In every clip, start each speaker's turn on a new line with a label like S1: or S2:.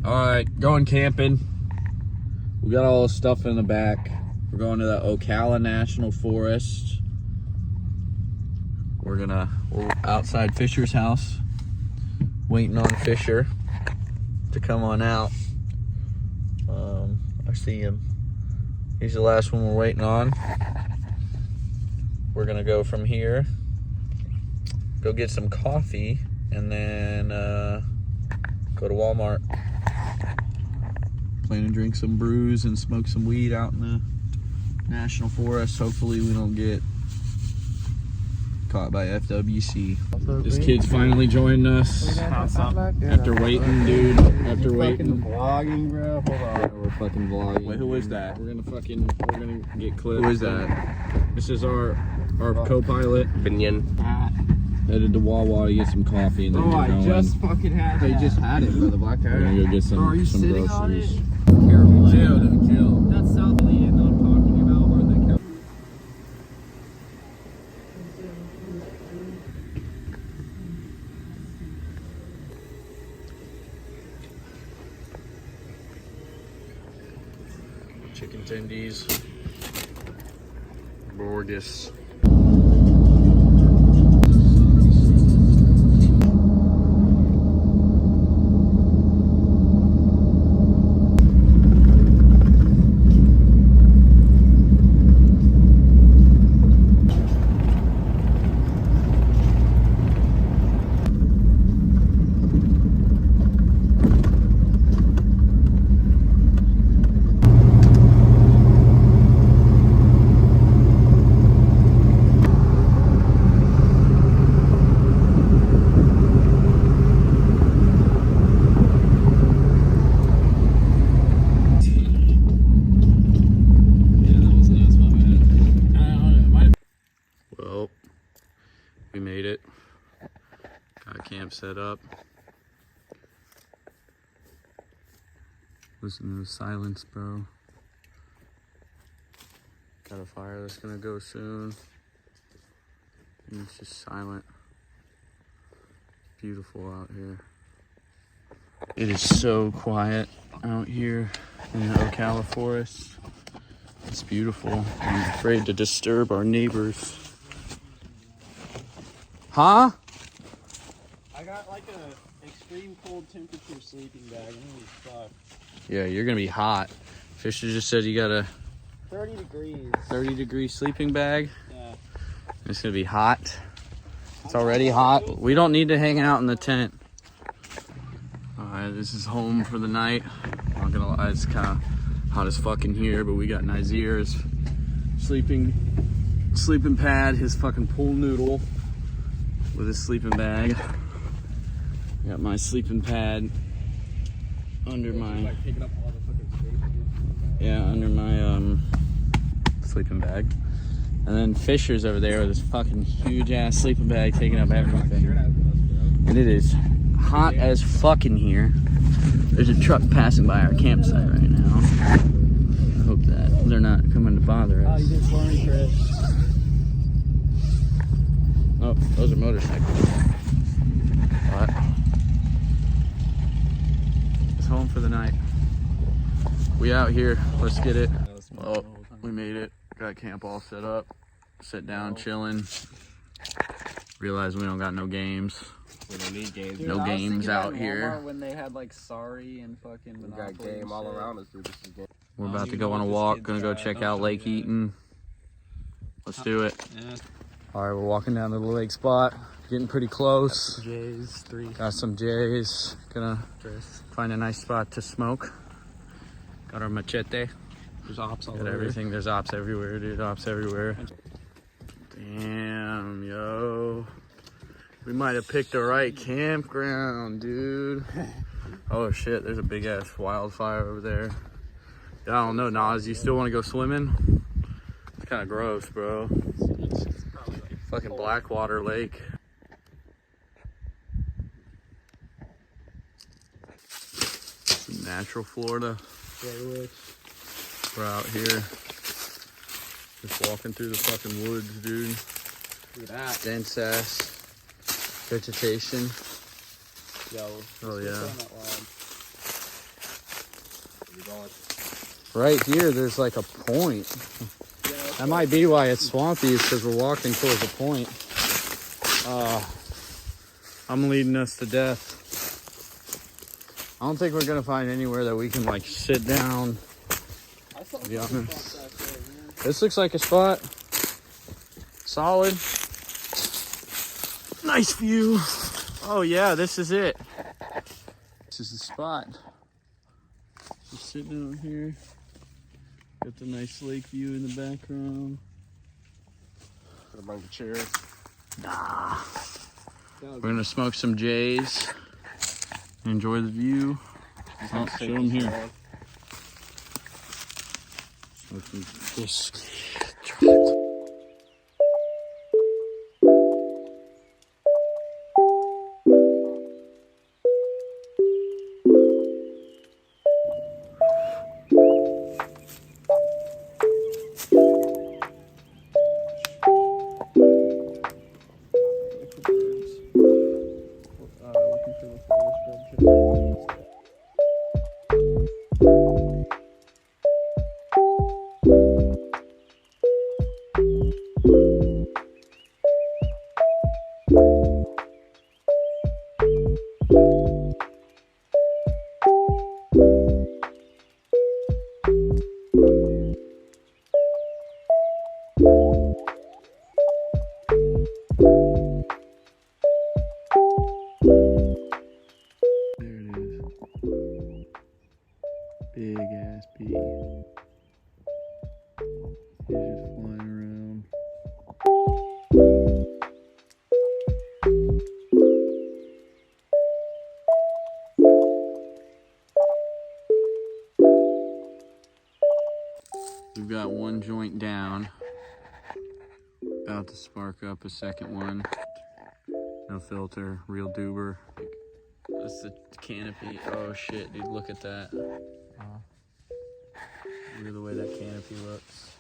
S1: Alright, going camping. We got all the stuff in the back. We're going to the Ocala National Forest. We're outside Fisher's house, waiting on Fisher to come on out. I see him. He's the last one we're waiting on. We're gonna go from here, go get some coffee, and then go to Walmart. Plan to drink some brews and smoke some weed out in the National Forest. Hopefully we don't get caught by FWC. This kid's finally joined us. After waiting, dude. After waiting.
S2: Vlogging, bro. Hold on.
S1: Yeah, we're fucking vlogging.
S2: Wait, who is that?
S1: We're gonna get clips.
S2: Who is that?
S1: This is our co-pilot.
S2: Binion.
S1: Headed to Wawa to get some coffee and then
S2: Oh,
S1: we're
S2: I
S1: going.
S2: just fucking had
S3: They just had it, bro. The black
S1: We're
S3: car.
S1: gonna go get some
S3: Bro, are you sitting on
S1: groceries.
S3: it?
S1: Chill, dude, chill.
S3: That's South Lee that I'm talking about, where the
S1: Chicken tendies. Borgus. Well, we made it. Got camp set up. Listen to the silence, bro. Got a fire that's gonna go soon. And it's just silent. Beautiful out here. It is so quiet out here in the Ocala forest. It's beautiful. I'm afraid to disturb our neighbors. Huh?
S3: I got like a extreme cold temperature sleeping bag. I'm gonna be fucked.
S1: Yeah, you're gonna be hot. Fisher just said you got a
S3: 30 degrees.
S1: 30-degree sleeping bag.
S3: Yeah.
S1: It's gonna be hot. It's already hot. We don't need to hang out in the tent. Alright, this is home for the night. I'm not gonna lie, it's kind of hot as fucking here, but we got Nazeer's sleeping pad, his fucking pool noodle with his sleeping bag. Got my sleeping pad under my under my sleeping bag. And then Fisher's over there with his fucking huge ass sleeping bag taking up everything. And it is hot as fucking here. There's a truck passing by our campsite right now. I hope that they're not coming to bother us.
S3: Oh, you did for me, Chris.
S1: Oh, those are motorcycles. But it's home for the night. We out here. Let's get it. Oh, we made it. Got camp all set up. Sit down, chilling. Realize we don't got no games.
S2: We don't need games.
S3: Dude,
S1: No
S3: I was
S1: games
S3: thinking
S1: out
S3: at
S1: here.
S3: Walmart when they had like Sorry and fucking
S2: We got
S3: Monopoly
S2: game
S3: and
S2: all
S3: shit.
S2: around us, dude. This is game.
S1: We're
S3: I
S1: about
S3: don't
S1: to
S3: even
S1: go
S3: know
S1: on a
S3: what this
S1: walk.
S3: kid's
S1: Gonna go
S3: got.
S1: check
S3: Don't
S1: out
S3: show
S1: Lake
S3: me that.
S1: Eaton. Let's do it.
S3: Yeah.
S1: All right, we're walking down to the lake spot. Getting pretty close.
S3: J's, 3.
S1: Got some J's. Gonna
S3: Chris.
S1: find a nice spot to smoke. Got our machete.
S3: There's ops all
S1: Got
S3: over.
S1: everything. There's ops everywhere, dude. Ops everywhere. Damn, yo. We might have picked the right campground, dude. Oh shit, there's a big ass wildfire over there. I don't know, Nas, you still want to go swimming? It's kind of gross, bro. Fucking Blackwater Lake. Some natural Florida. We're out here just walking through the fucking woods, dude.
S3: Look at that.
S1: Dense ass vegetation.
S3: Yo.
S1: Oh yeah. Right here, there's like a point. That might be why it's swampy, is because we're walking towards a point. I'm leading us to death. I don't think we're gonna find anywhere that we can like sit down. To be honest, this looks like a spot. Solid. Nice view. Oh yeah, this is it. This is the spot. Just sitting out here. Got the nice lake view in the background.
S2: Got a bunch of chairs.
S1: Nah. We're gonna smoke some J's. Enjoy the view. Oh, show them here. Smoke some biscuit. Big ass bee. He's just flying around. We've got one joint down. About to spark up a second one. No filter, real doober. That's the canopy. Oh shit, dude, look at that. Look at the way that canopy looks.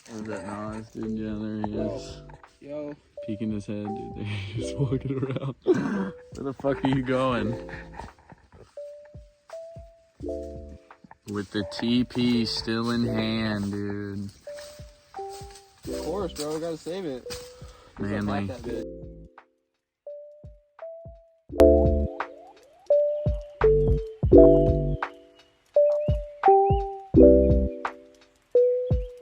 S1: Where's that Nas, dude? Yeah, there he is.
S3: Yo.
S1: Peeking his head, dude. There he is walking around. Where the fuck are you going? With the TP still in hand, dude.
S2: Of course, bro. We gotta save it.
S1: Manly.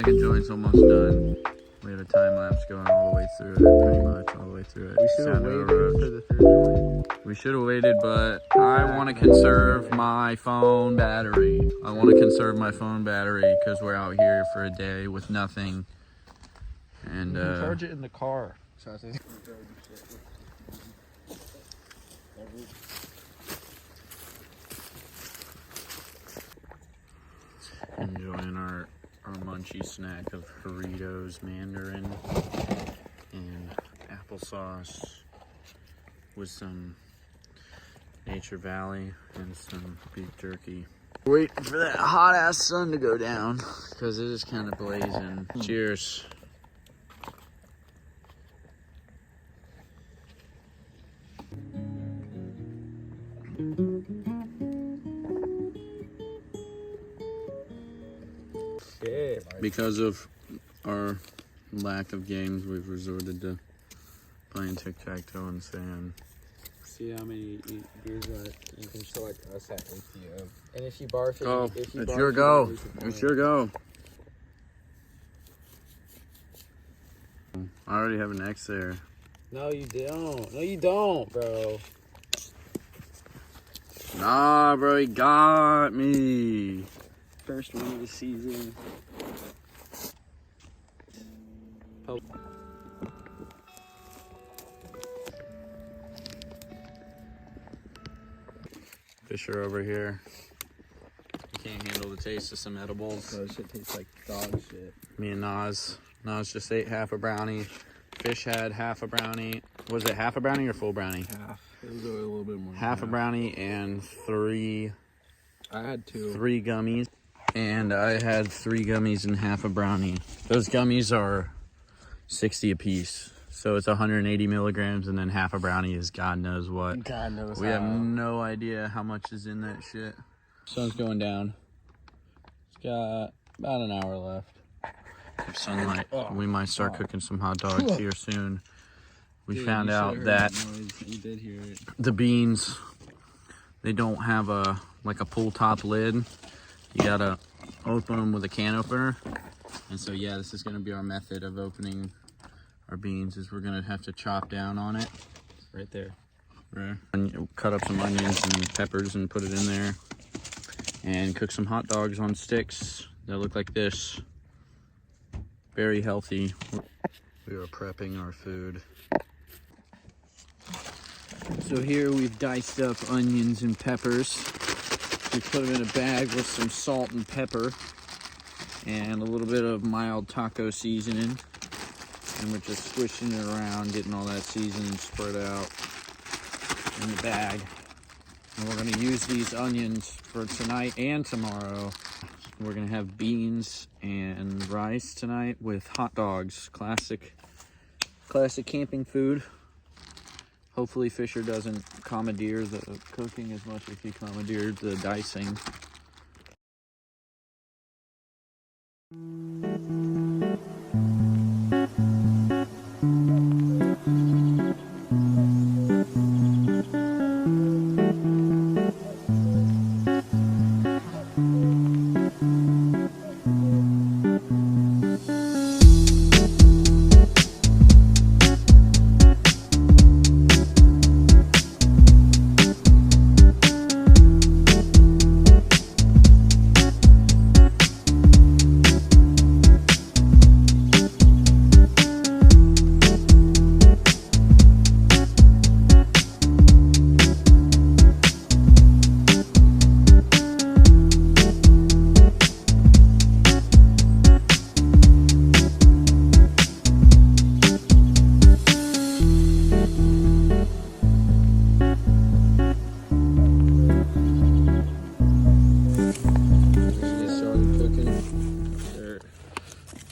S1: Second joint's almost done. We have a time lapse going all the way through it, pretty much all the way through it.
S2: We should have waited for the third joint.
S1: We should have waited, but I want to conserve my phone battery. I want to conserve my phone battery because we're out here for a day with nothing. And
S3: charge it in the car.
S1: enjoying our munchie snack of Doritos Mandarin and applesauce with some Nature Valley and some beef jerky. Waiting for that hot ass sun to go down because it is kind of blazing. Cheers. Because of our lack of games, we've resorted to playing tic-tac-toe and sand.
S3: See how many beers are
S2: You can show like us at ATM.
S3: and if you barf it,
S1: Go.
S3: if you
S1: It's
S3: barf
S1: your
S3: it,
S1: go.
S3: lose a
S1: It's
S3: point.
S1: your go. I already have an X there.
S3: No, you don't. No, you don't, bro.
S1: Nah, bro, he got me.
S3: First one of the season.
S1: Fisher over here. He can't handle the taste of some edibles.
S2: So this shit tastes like dog shit.
S1: Me and Nas just ate half a brownie. Fish had half a brownie. Was it half a brownie or full brownie?
S2: Half. It was a little bit more.
S1: Half a brownie and three
S2: I had two.
S1: gummies. And I had 3 gummies and half a brownie. Those gummies are 60 a piece. So it's 180 milligrams, and then half a brownie is God knows what.
S2: God knows
S1: We have no idea how much is in that shit. Sun's going down. It's got about an hour left of sunlight. We might start cooking some hot dogs here soon. We found out that
S2: you did hear it.
S1: the beans, they don't have a pull top lid. You gotta open them with a can opener. And so yeah, this is gonna be our method of opening our beans, is we're gonna have to chop down on it.
S2: Right there.
S1: Right. And cut up some onions and peppers and put it in there. And cook some hot dogs on sticks that look like this. Very healthy. We are prepping our food. So here we've diced up onions and peppers. We put them in a bag with some salt and pepper and a little bit of mild taco seasoning. And we're just swishing it around, getting all that seasoning spread out in the bag. And we're gonna use these onions for tonight and tomorrow. We're gonna have beans and rice tonight with hot dogs. Classic camping food. Hopefully Fisher doesn't commandeer the cooking as much as he commandeered the dicing.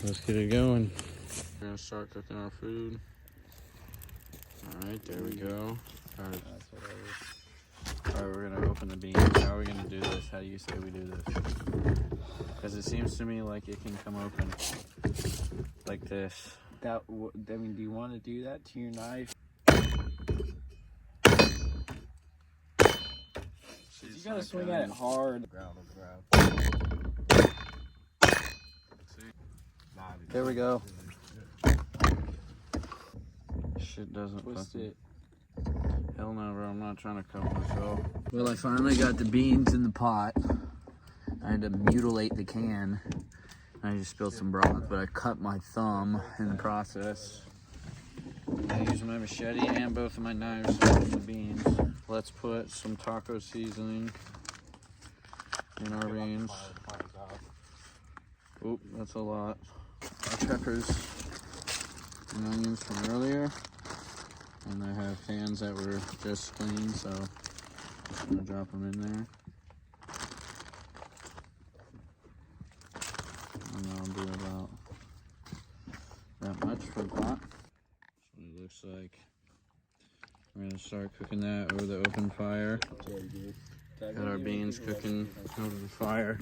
S1: Let's get it going. We're gonna start cooking our food. All right, there we go. All right, we're gonna open the beans. How are we gonna do this? How do you say we do this? Because it seems to me like it can come open like this.
S3: I mean, do you want to do that to your knife? You gotta swing at it hard.
S1: There we go. Shit doesn't
S3: Twist it.
S1: Hell no, bro. I'm not trying to cut myself. Well, I finally got the beans in the pot. I had to mutilate the can. I just spilled some broth, but I cut my thumb in the process. I used my machete and both of my knives to open the beans. Let's put some taco seasoning in our beans. Oop, that's a lot. Our peppers and onions from earlier. And I have cans that were just cleaned, so just gonna drop them in there. And I'll do about that much for the pot. That's what it looks like. We're gonna start cooking that over the open fire. Got our beans cooking over the fire.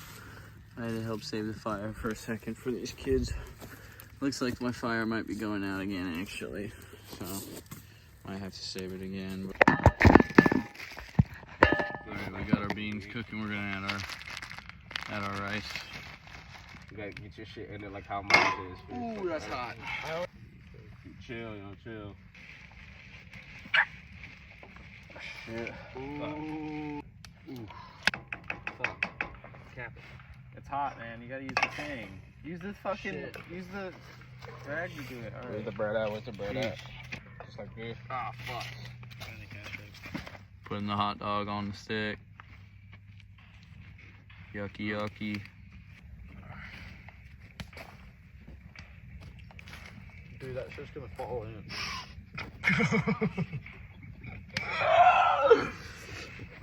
S1: I had to help save the fire for a second for these kids. Looks like my fire might be going out again, actually. So, might have to save it again. Alright, we got our beans cooking. We're gonna add our rice.
S2: You gotta get your shit in there like how mine is.
S1: Ooh, that's hot.
S2: Chill, chill.
S1: Shit.
S3: Ooh.
S2: Fuck. Cap it.
S3: It's hot, man. You gotta use the thing. Use the drag to do it. Alright.
S2: Where's the bread at? Where's the bread at? Just like this.
S3: Ah, fuck.
S1: Putting the hot dog on the stick. Yucky, yucky.
S3: Dude, that shit's gonna fall in.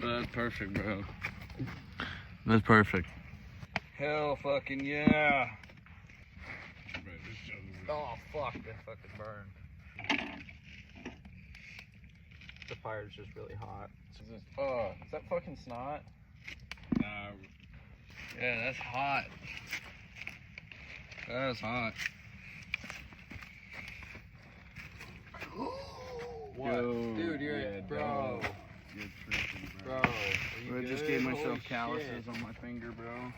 S1: That's perfect, bro. That's perfect.
S2: Hell fucking yeah. Oh fuck, that fucking burned.
S3: The fire's just really hot.
S2: Is that fucking snot?
S1: Yeah, that's hot. That is hot.
S2: What?
S1: Yo,
S2: Dude, bro.
S1: You're tripping,
S2: Bro,
S1: I just gave myself calluses on my finger, bro.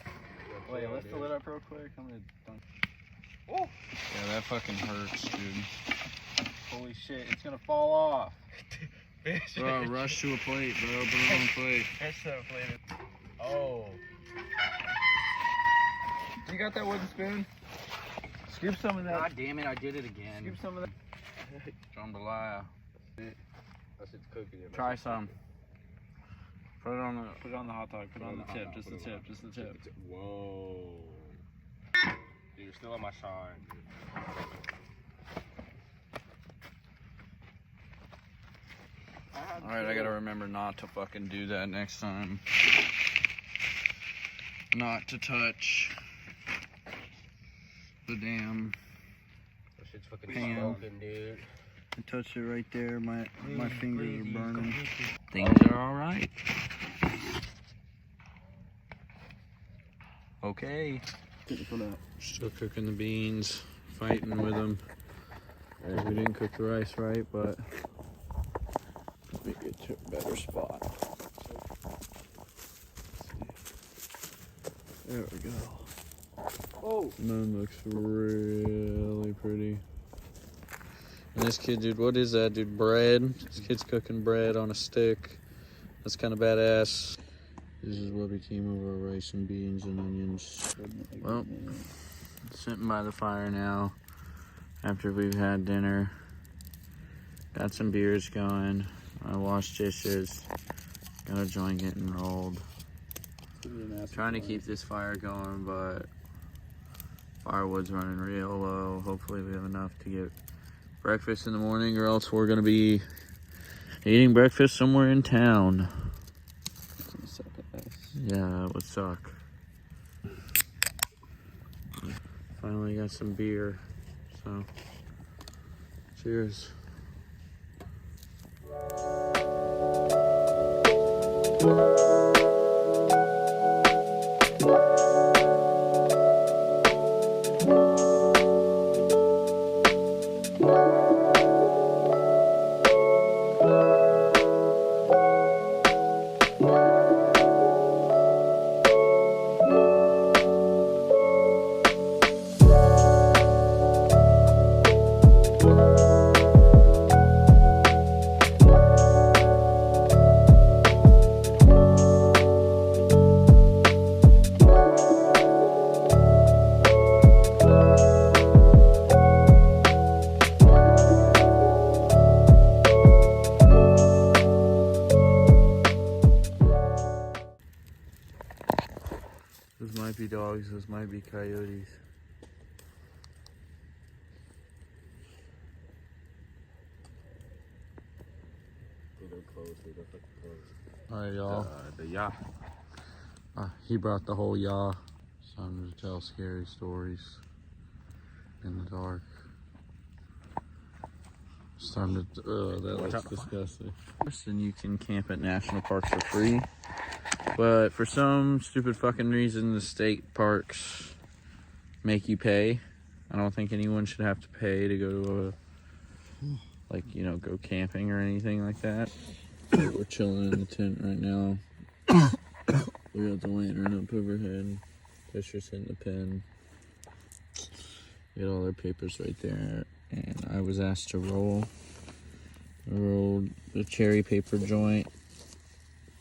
S2: Wait, let's fill it up real quick. I'm gonna dunk. Oh!
S1: Yeah, that fucking hurts, dude.
S2: Holy shit, it's gonna fall off.
S1: Bro, rush to a plate, bro. Put it on a plate.
S2: That's so plated. Oh. You got that wooden spoon? Scoop some of that.
S3: God damn it, I did it again.
S2: Scoop some of that.
S1: Jambalaya.
S2: That shit's cooking.
S1: Try some. Put it on
S2: the hot dog. Put it on the tip. Just the tip. Just the tip.
S3: Whoa. Dude, you're still on my shine, dude.
S1: Alright, I gotta remember not to fucking do that next time. Not to touch the damn
S3: That shit's fucking
S1: pan.
S3: smoking, dude.
S1: I touched it right there. My fingers are burning. Things are alright. Okay. Still cooking the beans, fighting with them. We didn't cook the rice right, but we get to a better spot. There we go.
S2: Oh!
S1: Moon looks really pretty. And this kid, dude, what is that, dude? Bread? This kid's cooking bread on a stick. That's kind of badass. This is what became of our rice and beans and onions. Well, sitting by the fire now after we've had dinner. Got some beers going. I washed dishes. Got a joint getting rolled. Trying to keep this fire going, but firewood's running real low. Hopefully we have enough to get breakfast in the morning, or else we're gonna be eating breakfast somewhere in town. Yeah, it would suck. Finally got some beer, so cheers. Those might be dogs, those might be coyotes. Alright, y'all. He brought the whole yaw. It's time to tell scary stories in the dark. It's time to, that looks disgusting. And you can camp at national parks for free. But for some stupid fucking reason, the state parks make you pay. I don't think anyone should have to pay to go to go camping or anything like that. So we're chilling in the tent right now. We got the lantern up overhead. Fisher's hitting the pen. We got all their papers right there. And I was asked to roll. I rolled the cherry paper joint.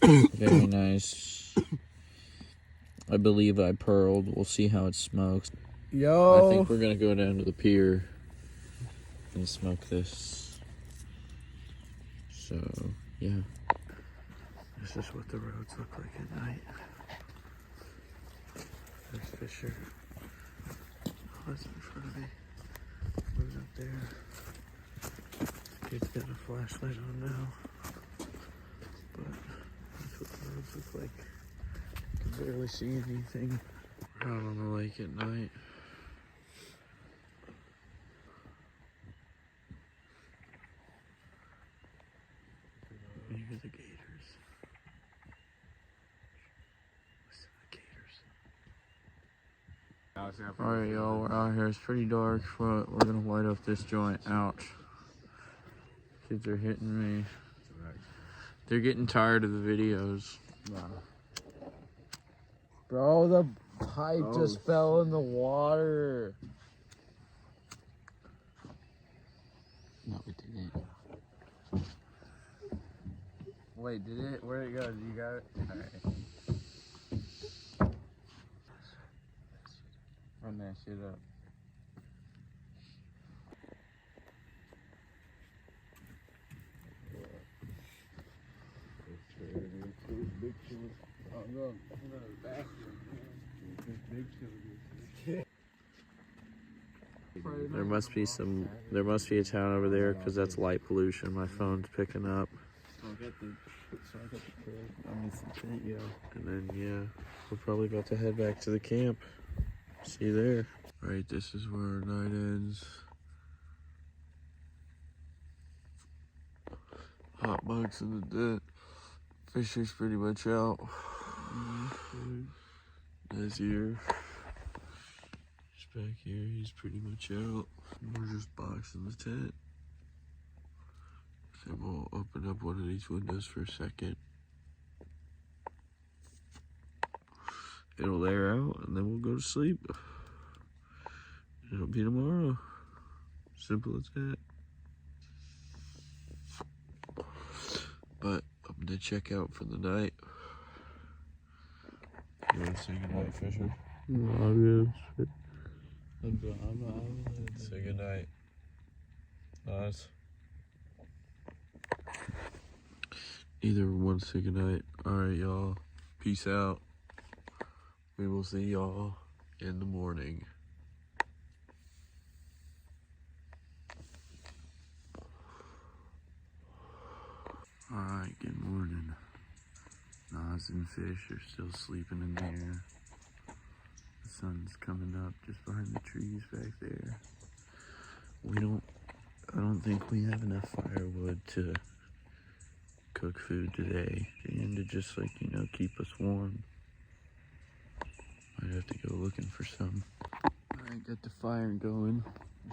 S1: Very nice. I believe I pearled. We'll see how it smokes.
S2: Yo!
S1: I think we're gonna go down to the pier and smoke this. So, yeah. This is what the roads look like at night. There's Fisher. Oh, that's in front of me. Moving up there. Kid's got a flashlight on now. But that's what the roads look like. You can barely see anything. We're out on the lake at night. Alright, y'all, we're out here. It's pretty dark, but we're gonna light up this joint. Ouch. Kids are hitting me. They're getting tired of the videos.
S2: Bro, the pipe just fell in the water.
S1: No, it didn't. Wait, did it? Where'd it go? You got it? Alright. Run that shit up. There must be a town over there because that's light pollution. My phone's picking up. And then, yeah, we're probably about to head back to the camp. See you there. All right, this is where our night ends. Hot bugs in the den. Fisher's pretty much out. Nazeer. He's back here. He's pretty much out. We're just boxing the tent. Then we'll open up one of these windows for a second. It'll air out, and then we'll go to sleep. It'll be tomorrow. Simple as that. But I'm gonna check out for the night. You wanna say goodnight, Fisher?
S2: No,
S1: Say goodnight. Nice. Either one say goodnight. Alright, y'all. Peace out. We will see y'all in the morning. Alright, good morning. Nas and Fish are still sleeping in there. The sun's coming up just behind the trees back there. I don't think we have enough firewood to cook food today. And to just keep us warm. Might have to go looking for some. Alright, got the fire going.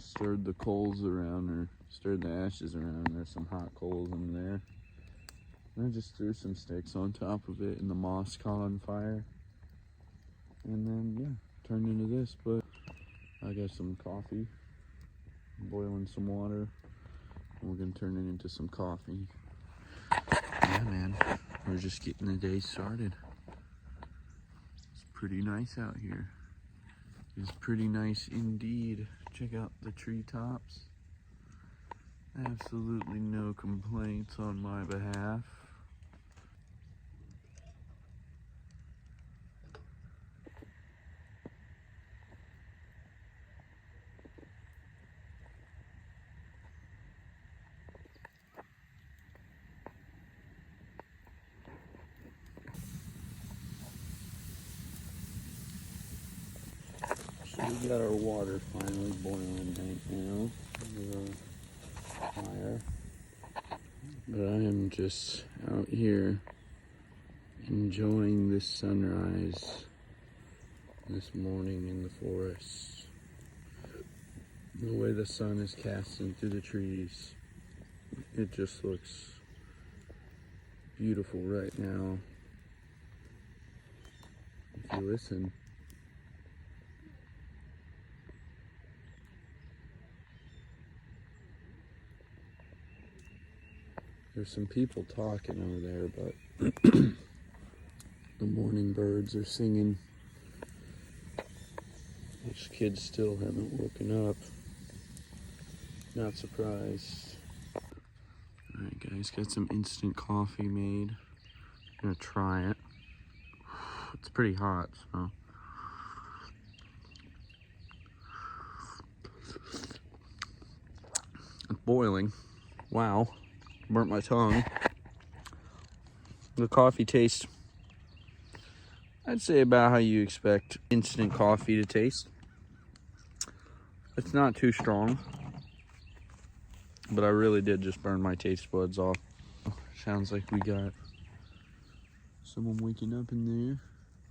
S1: Stirred the coals around, or stirred the ashes around. There's some hot coals in there. And I just threw some sticks on top of it and the moss caught on fire. And then, yeah, turned into this. But I got some coffee, boiling some water, and we're gonna turn it into some coffee. Yeah, man, we're just getting the day started. It's pretty nice out here. It's pretty nice indeed. Check out the treetops. Absolutely no complaints on my behalf. So we got our water finally boiling right now. Fire. But I am just out here enjoying this sunrise this morning in the forest. The way the sun is casting through the trees, it just looks beautiful right now. If you listen. There's some people talking over there, but the morning birds are singing. These kids still haven't woken up. Not surprised. Alright guys, got some instant coffee made. I'm gonna try it. It's pretty hot, so. It's boiling. Wow. Burnt my tongue. The coffee tastes, I'd say, about how you expect instant coffee to taste. It's not too strong, but I really did just burn my taste buds off. Sounds like we got someone waking up in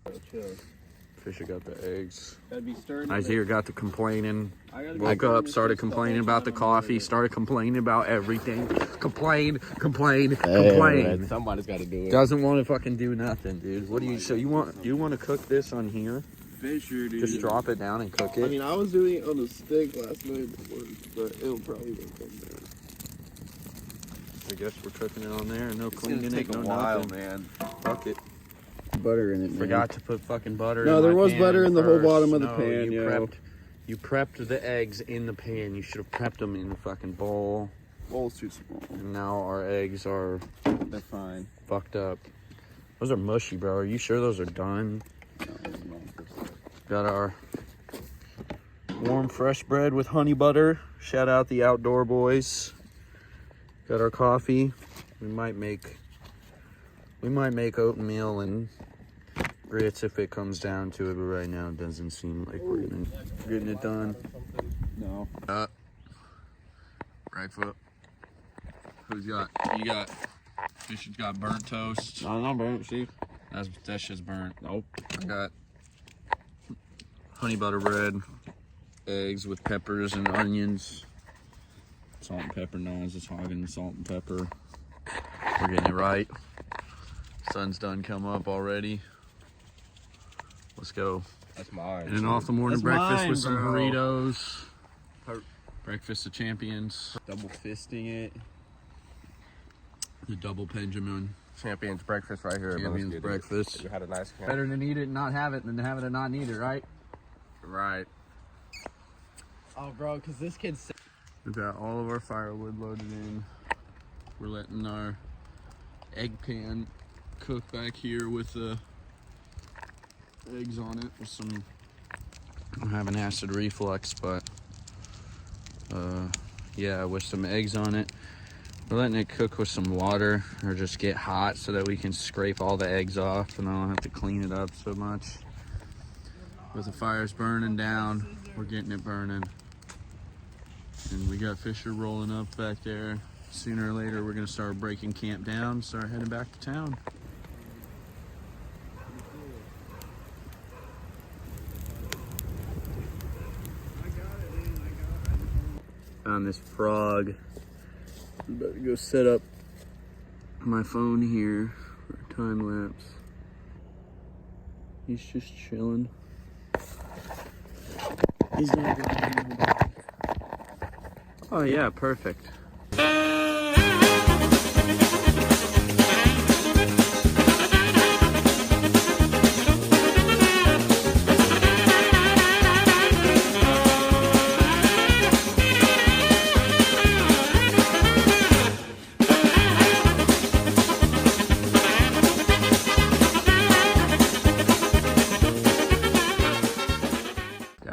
S1: there. Fisher got the eggs.
S3: Gotta be stirred.
S1: Nazeer got the complaining.
S3: gotta
S1: Woke
S3: be
S1: up,
S3: stirred
S1: started
S3: in this
S1: complaining
S3: stuff.
S1: about the coffee, started complaining about everything. Complain.
S2: Man, somebody's got to do it.
S1: Doesn't want to fucking do nothing, dude. What do you? So you want to cook this on here?
S2: Fisher, dude.
S1: Just drop it down and cook it.
S2: I mean, I was doing it on a stick last night at work, but it'll probably won't come there.
S1: I guess we're cooking it on there. No
S2: It's
S1: cleaning
S2: gonna take
S1: it,
S2: a
S1: no
S2: while,
S1: nothing.
S2: man.
S1: Fuck it.
S2: Butter in it, man.
S1: Forgot to put fucking butter.
S2: No,
S1: in
S2: there
S1: my
S2: was
S1: pan
S2: butter in the whole
S1: first.
S2: bottom of the
S1: No,
S2: pan, yo.
S1: You prepped the eggs in the pan. You should have prepped them in the fucking bowl.
S2: Bowl's too small.
S1: And now our eggs are
S2: They're fine.
S1: fucked up. Those are mushy, bro. Are you sure those are done? Got our warm fresh bread with honey butter. Shout out the outdoor boys. Got our coffee. We might make oatmeal and grits if it comes down to it, but right now it doesn't seem like we're getting it done.
S2: No.
S1: Right foot. Who's got? You got. Fisher's got burnt toast.
S2: No, not burnt, see?
S1: That shit's burnt.
S2: Nope.
S1: I got honey butter bread, eggs with peppers and onions, salt and pepper. No one's just hogging the salt and pepper. We're getting it right. Sun's done come up already. Let's go.
S2: That's mine.
S1: And then off the morning
S2: That's
S1: breakfast
S2: mine,
S1: with some
S2: bro.
S1: burritos. Breakfast of champions.
S2: Double fisting it.
S1: The double Benjamin.
S2: Champions breakfast right here.
S1: Champions breakfast.
S2: You had a nice camp.
S1: Better to eat it and not have it than to have it and not need it, right?
S2: Right.
S3: Oh, bro, because this kid's.
S1: We've got all of our firewood loaded in. We're letting our egg pan cook back here with the eggs on it. With some, I'm having acid reflux, but yeah, with some eggs on it. We're letting it cook with some water or just get hot so that we can scrape all the eggs off and I don't have to clean it up so much. With the fire's burning down, we're getting it burning. And we got Fisher rolling up back there. Sooner or later, we're gonna start breaking camp down, start heading back to town. Found this frog. I'm about to go set up my phone here for a time lapse. He's just chilling. He's not gonna. Oh yeah, perfect.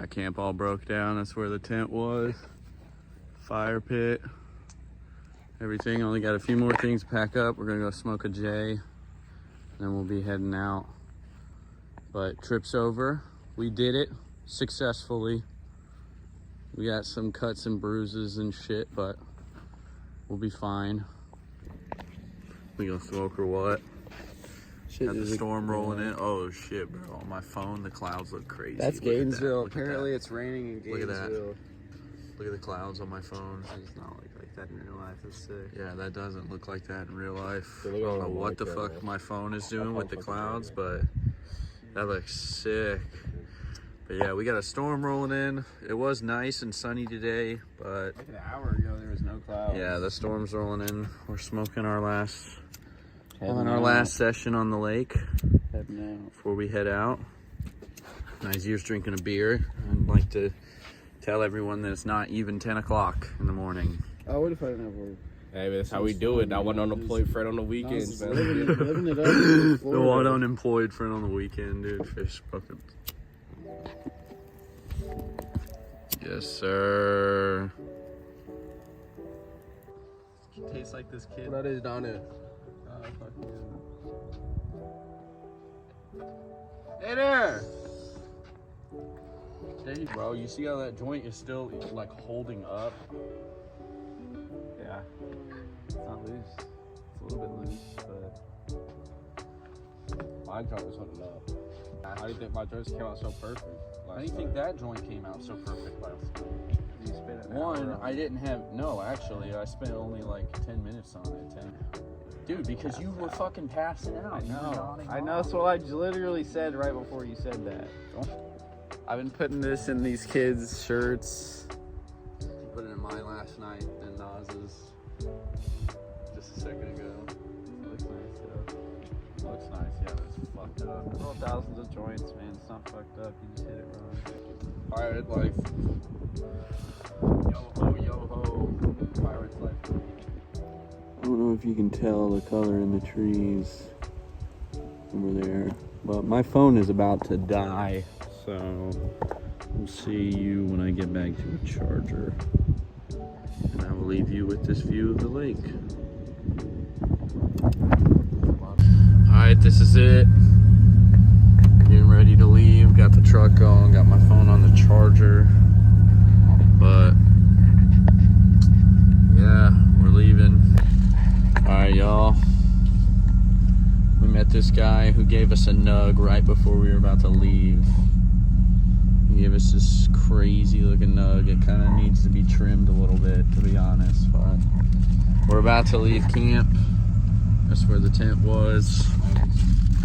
S1: Camp all broke down. That's where the tent was. Fire pit. Everything. Only got a few more things to pack up. We're gonna go smoke a J. Then we'll be heading out. But trip's over. We did it successfully. We got some cuts and bruises and shit, but we'll be fine. We gonna smoke or what? Got the storm rolling in. Oh shit, bro. On my phone, the clouds look crazy.
S2: That's
S1: Look at that.
S2: Gainesville.
S1: Look at
S2: Apparently
S1: that.
S2: it's raining in Gainesville.
S1: Look at that. Look at the clouds on my phone.
S2: It's not like that in real life. That's sick.
S1: Yeah, that doesn't look like that in real life. I
S2: Yeah, look at
S1: don't
S2: all
S1: know
S2: the
S1: what the
S2: white
S1: fuck
S2: there,
S1: my phone is doing with the
S2: fucking
S1: clouds,
S2: crazy.
S1: but that looks sick. But yeah, we got a storm rolling in. It was nice and sunny today, but
S2: Like an hour ago, there was no clouds.
S1: yeah, the storm's rolling in. We're smoking our last
S2: Heading
S1: our
S2: out.
S1: last session on the lake
S2: Heading out.
S1: before we head out. Nazeer's drinking a beer. I'd like to tell everyone that it's not even 10 o'clock in the morning.
S2: Oh, what if I didn't have work?
S4: Hey, that's how we do it. I went unemployed Fred on the weekends, man.
S2: Living it up in
S1: The
S2: Florida.
S1: one unemployed friend on the weekend, dude. Fish fucking. Yes, sir.
S3: Tastes like this kid.
S4: That is down there.
S2: Hey there!
S1: Hey, bro, you see how that joint is still like holding up?
S2: Yeah. It's not loose. It's a little bit loose, but
S4: Mine trying to something up. How do you think my joints came out so perfect?
S1: How do you think that joint came out so perfect last night?
S4: You spit it
S1: One, I didn't have, no, actually, I spent only like 10 minutes on it. 10. Dude, because you were fucking passing out.
S3: I know, that's what I literally said right before you said that. I've been putting this in these kids' shirts.
S1: Put it in mine last night, then Naz's just a second ago.
S3: Looks nice, though. Looks nice, yeah, but it's fucked up. There's all thousands of joints, man. It's not fucked up. You just hit it wrong.
S1: Pirate life. Yo ho, yo ho. Pirate life.
S5: I don't know if you can tell the color in the trees over there, but my phone is about to die, so we'll see you when I get back to a charger. And I will leave you with this view of the lake. Alright, this is it. Getting ready to leave. Got the truck going, got my phone on the charger. But yeah, we're leaving. Alright, y'all. We met this guy who gave us a nug right before we were about to leave. He gave us this crazy looking nug. It kind of needs to be trimmed a little bit, to be honest. But we're about to leave camp. That's where the tent was.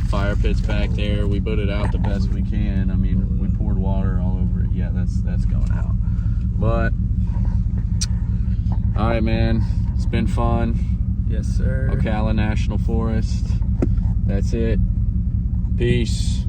S5: Fire pit's back there. We put it out the best we can. I mean, we poured water all over it. Yeah, that's going out. But all right, man. It's been fun.
S3: Yes, sir.
S1: Ocala National Forest. That's it. Peace.